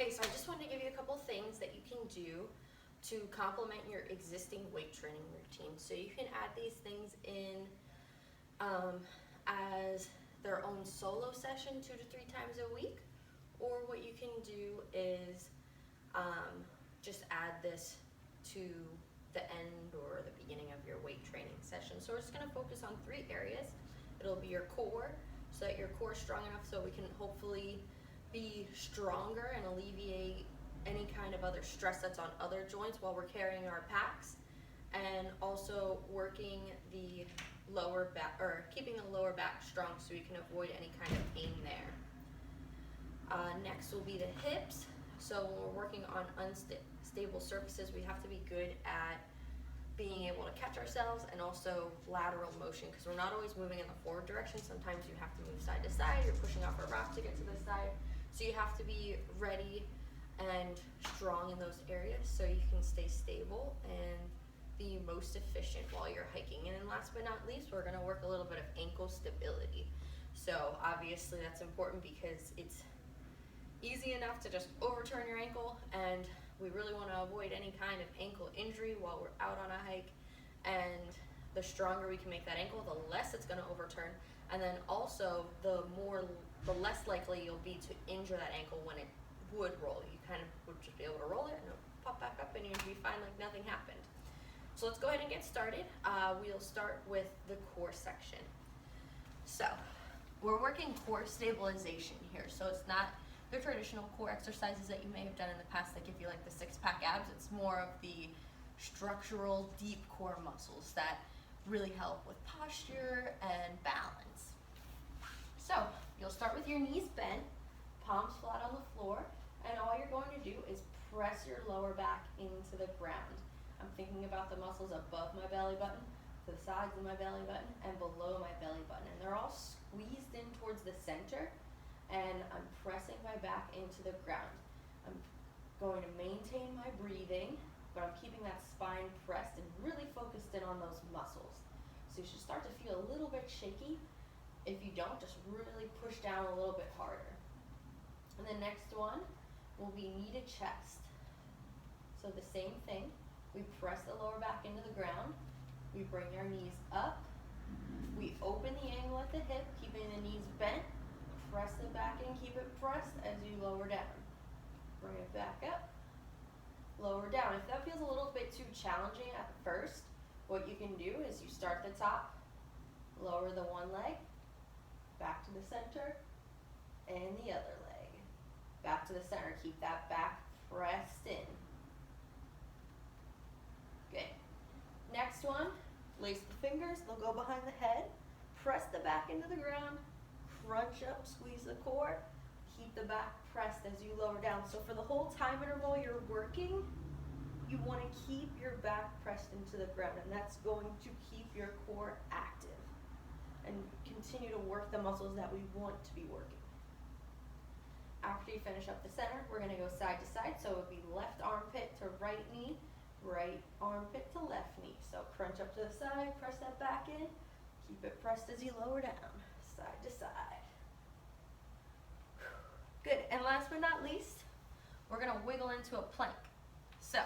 Okay, so I just wanted to give you a couple things that you can do to complement your existing weight training routine. So you can add these things in as their own solo session 2 to 3 times a week, or what you can do is just add this to the end or the beginning of your weight training session. So we're just going to focus on 3 areas. It'll be your core, so that your core is strong enough so we can hopefully be stronger and alleviate any kind of other stress that's on other joints while we're carrying our packs, and also working the lower back, or keeping the lower back strong so we can avoid any kind of pain there. Next will be the hips. So when we're working on unstable surfaces, we have to be good at being able to catch ourselves, and also lateral motion, because we're not always moving in the forward direction. Sometimes you have to move side to side, you're pushing off a rock to get to the side. So you have to be ready and strong in those areas so you can stay stable and be most efficient while you're hiking. And then last but not least, we're gonna work a little bit of ankle stability. So obviously that's important because it's easy enough to just overturn your ankle, and we really want to avoid any kind of ankle injury while we're out on a hike. And the stronger we can make that ankle, the less it's going to overturn, and then also the less likely you'll be to injure that ankle when it would roll. You kind of would just be able to roll it and it'll pop back up and you'd be fine like nothing happened. So let's go ahead and get started. We'll start with the core section. So we're working core stabilization here. So it's not the traditional core exercises that you may have done in the past that give you like the 6-pack abs. It's more of the structural deep core muscles that really help with posture and balance. So you'll start with your knees bent, palms flat on the floor, and all you're going to do is press your lower back into the ground. I'm thinking about the muscles above my belly button, to the sides of my belly button, and below my belly button. And they're all squeezed in towards the center, and I'm pressing my back into the ground. I'm going to maintain my breathing, but I'm keeping that spine pressed and really focused in on those muscles. So you should start to feel a little bit shaky. If you don't, just really push down a little bit harder. And the next one will be knee to chest. So the same thing, we press the lower back into the ground, we bring our knees up, we open the angle at the hip, keeping the knees bent, press it back in, keep it pressed as you lower down. Bring it back up, lower down. If that feels a little bit too challenging at first, what you can do is you start at the top, lower the one leg, back to the center, and the other leg. Back to the center, keep that back pressed in. Good. Next one, lace the fingers, they'll go behind the head, press the back into the ground, crunch up, squeeze the core, keep the back pressed as you lower down. So for the whole time interval you're working, you want to keep your back pressed into the ground, and that's going to keep your core active and continue to work the muscles that we want to be working. After you finish up the center, we're going to go side to side. So it would be left armpit to right knee, right armpit to left knee. So crunch up to the side, press that back in, keep it pressed as you lower down, side to side. Good, and last but not least, we're gonna wiggle into a plank. So,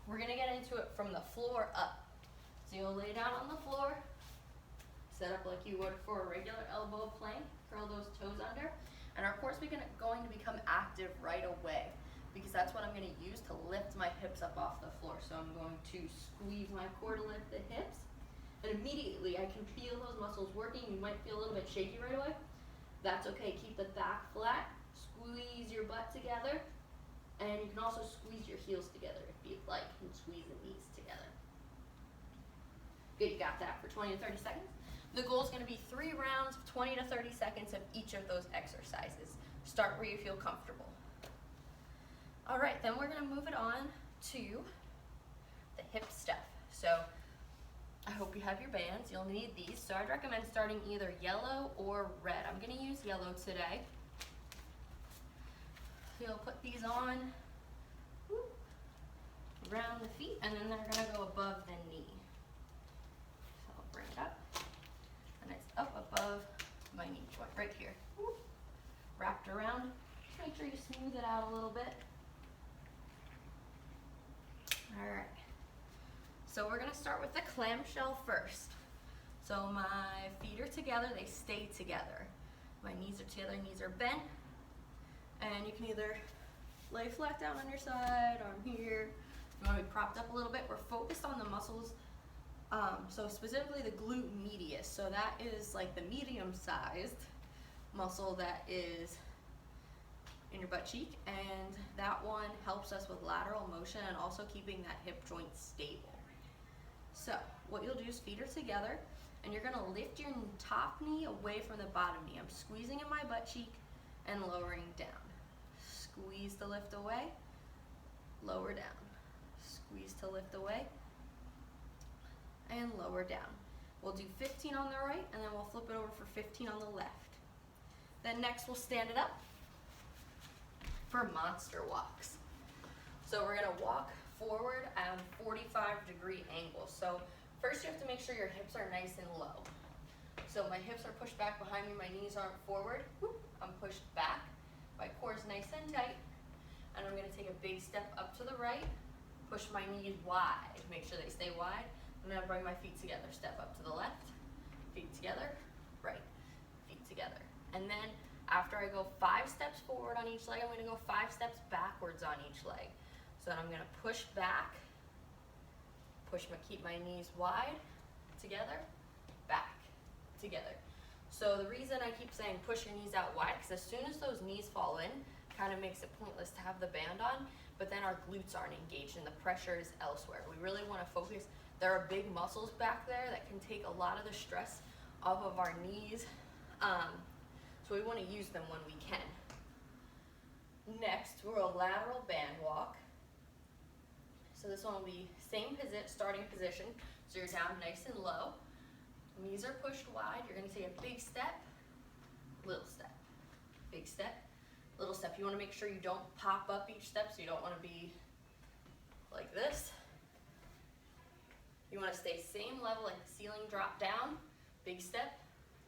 we're gonna get into it from the floor up. So you'll lay down on the floor, set up like you would for a regular elbow plank, curl those toes under, and of course we're going to become active right away, because that's what I'm gonna use to lift my hips up off the floor. So I'm going to squeeze my core to lift the hips, and immediately I can feel those muscles working. You might feel a little bit shaky right away. That's okay, keep the back flat, squeeze your butt together, and you can also squeeze your heels together if you'd like, and squeeze the knees together. Good, you got that for 20 to 30 seconds. The goal is gonna be 3 rounds of 20 to 30 seconds of each of those exercises. Start where you feel comfortable. All right, then we're gonna move it on to the hip stuff. So I hope you have your bands. You'll need these. So I'd recommend starting either yellow or red. I'm going to use yellow today. So you'll put these on around the feet, and then they're going to go above the knee. So I'll bring it up, and it's up above my knee joint right here. Wrapped around make sure you smooth it out a little bit. All right. So we're gonna start with the clamshell first. So my feet are together, they stay together. My knees are together, knees are bent. And you can either lay flat down on your side, arm here. You wanna be propped up a little bit. We're focused on the muscles. So specifically the glute medius. So that is like the medium-sized muscle that is in your butt cheek, and that one helps us with lateral motion and also keeping that hip joint stable. So what you'll do is feet are together, and you're gonna lift your top knee away from the bottom knee. I'm squeezing in my butt cheek and lowering down. Squeeze to lift away, lower down. Squeeze to lift away, and lower down. We'll do 15 on the right, and then we'll flip it over for 15 on the left. Then next we'll stand it up for monster walks. So we're gonna walk forward at a 45-degree angle. So first you have to make sure your hips are nice and low. So my hips are pushed back behind me, my knees aren't forward. I'm pushed back, my core is nice and tight, and I'm gonna take a big step up to the right, push my knees wide, make sure they stay wide. I'm gonna bring my feet together, step up to the left, feet together, right, feet together. And then after I go 5 steps forward on each leg, I'm gonna go 5 steps backwards on each leg. So then I'm gonna push back, keep my knees wide, together, back, together. So the reason I keep saying push your knees out wide, because as soon as those knees fall in, kind of makes it pointless to have the band on, but then our glutes aren't engaged and the pressure is elsewhere. We really wanna focus. There are big muscles back there that can take a lot of the stress off of our knees. So we want to use them when we can. Next, we're a lateral band walk. So this one will be same starting position. So you're down nice and low. Knees are pushed wide. You're going to take a big step, little step, big step, little step. You want to make sure you don't pop up each step, so you don't want to be like this. You want to stay same level, like the ceiling drop down, big step,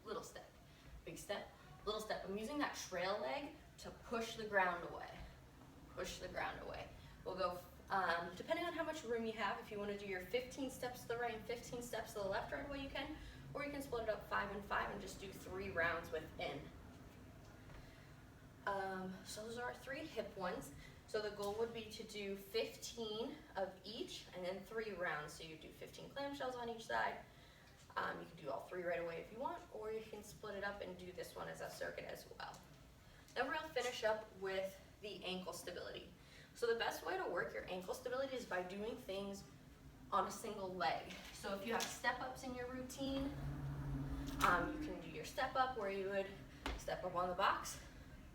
little step, big step, little step. I'm using that trail leg to push the ground away, push the ground away. We'll go, depending on how much room you have, if you want to do your 15 steps to the right and 15 steps to the left right away, you can, or you can split it up 5 and 5 and just do 3 rounds within. So those are our 3 hip ones. So the goal would be to do 15 of each and then 3 rounds. So you do 15 clamshells on each side. You can do all 3 right away if you want, or you can split it up and do this one as a circuit as well. Then we're gonna finish up with the ankle stability. So the best way to work your ankle stability is by doing things on a single leg. So if you have step-ups in your routine, you can do your step-up where you would step up on the box,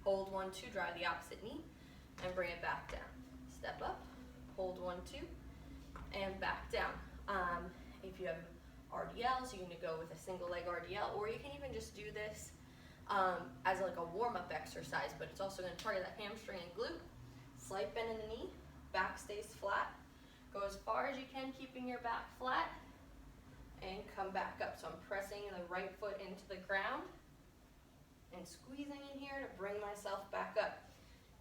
hold 1, 2, drive the opposite knee, and bring it back down. Step up, hold 1, 2, and back down. If you have RDLs, you can go with a single leg RDL, or you can even just do this as like a warm-up exercise, but it's also going to target that hamstring and glute. Slight bend in the knee, back stays flat. Go as far as you can, keeping your back flat, and come back up. So I'm pressing the right foot into the ground and squeezing in here to bring myself back up.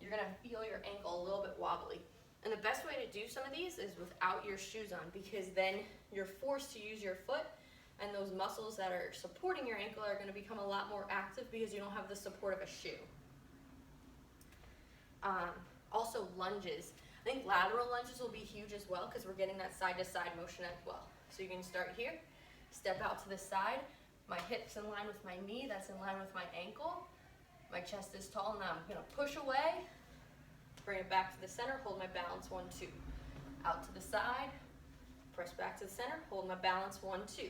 You're gonna feel your ankle a little bit wobbly. And the best way to do some of these is without your shoes on, because then you're forced to use your foot, and those muscles that are supporting your ankle are gonna become a lot more active because you don't have the support of a shoe. Also lunges. I think lateral lunges will be huge as well because we're getting that side to side motion as well. So you can start here, step out to the side, my hips in line with my knee, that's in line with my ankle. My chest is tall, now I'm gonna push away, bring it back to the center, hold my balance, 1, 2. Out to the side, press back to the center, hold my balance, 1, 2.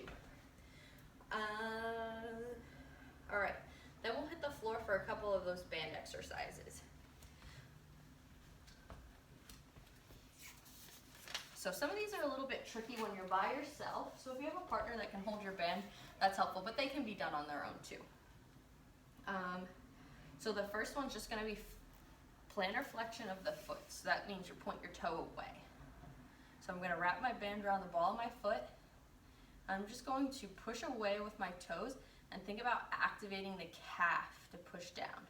All right, then we'll hit the floor for a couple of those band exercises. So some of these are a little bit tricky when you're by yourself. So if you have a partner that can hold your band, that's helpful, but they can be done on their own too. So the first one's just gonna be plantar flexion of the foot. So that means you point your toe away. So I'm gonna wrap my band around the ball of my foot. I'm just going to push away with my toes and think about activating the calf to push down.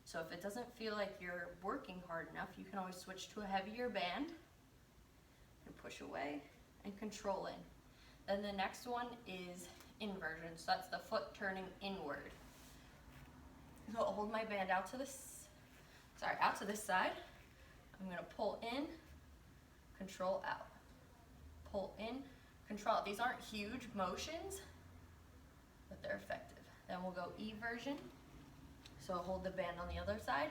So if it doesn't feel like you're working hard enough, you can always switch to a heavier band and push away and control in. Then the next one is inversion, so that's the foot turning inward. So I'll hold my band out to this side. I'm gonna pull in, control out. Pull in, control out. These aren't huge motions, but they're effective. Then we'll go eversion. So I'll hold the band on the other side.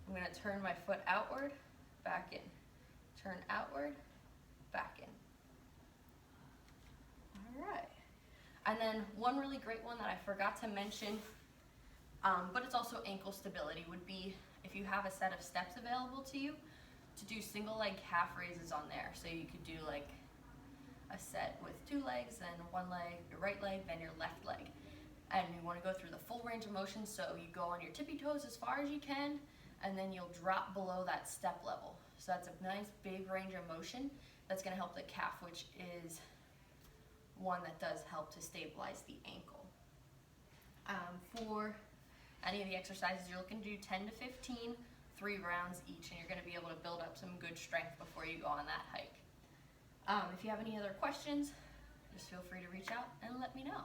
I'm gonna turn my foot outward, back in. Turn outward, back in. All right. And then one really great one that I forgot to mention, but it's also ankle stability, would be if you have a set of steps available to you, to do single leg calf raises on there. So you could do like a set with 2 legs, then 1 leg, your right leg, then your left leg. And you want to go through the full range of motion, so you go on your tippy toes as far as you can, and then you'll drop below that step level. So that's a nice big range of motion that's going to help the calf, which is one that does help to stabilize the ankle. For any of the exercises, you're looking to do 10 to 15, 3 rounds each, and you're going to be able to build up some good strength before you go on that hike. If you have any other questions, just feel free to reach out and let me know.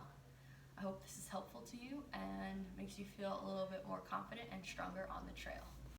I hope this is helpful to you and makes you feel a little bit more confident and stronger on the trail.